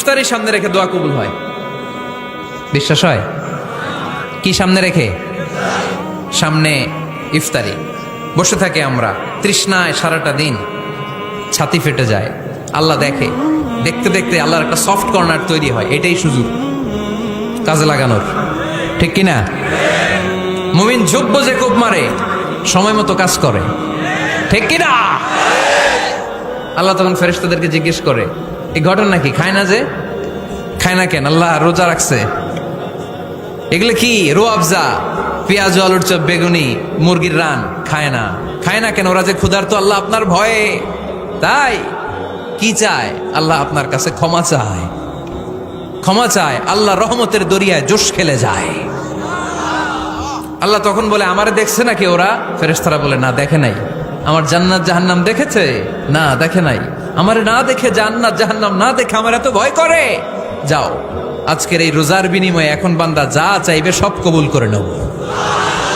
ইফতারি সামনে রেখে দোয়া কবুল হয়। বিশ্বাস হয়? কি সামনে রেখে? সামনে ইফতারি। বসে থাকে আমরা তৃষ্ণায় সারাটা দিন, ছাতি ফেটে যায়। আল্লাহ দেখে, দেখতে দেখতে আল্লাহর একটা সফট কর্নার তৈরি হয়। এটাই সুযোগ কাজে লাগানোর, ঠিক কিনা? মুমিন যোগ্য যে কোপ মারে, সময় মতো কাজ করে, ঠিক কিনা? আল্লাহ তখন ফেরেশতাদেরকে জিজ্ঞেস করে, এই ঘটনা কি? খায় না যে? খায় না কেন? আল্লাহ রোজা রাখছে। এগুলো কি? রোয়াবজা, পেঁয়াজ, আলুর চপ, বেগুনি, মুরগির রান খায় না। খায় না কেন? ওরা যে ক্ষুধার্ত, আল্লাহ আপনার ভয়ে। তাই কি চায়? আল্লাহ আপনার কাছে ক্ষমা চায়। ক্ষমা চায়, আল্লাহ রহমতের দরিয়ায় জোশ খেলে যায়। আল্লাহ তখন বলে, আমারে দেখছে নাকি ওরা? ফেরেশতারা বলে, না দেখে নাই। আমার জান্নাত জাহান্নাম দেখেছে? না দেখে নাই। আমারে না দেখে, জান্নাত জাহান্নাম না দেখে আমার এত ভয় করে? যাও, আজকের এই রোজার বিনিময়ে এখন বান্দা যা চাইবে সব কবুল করে নেব।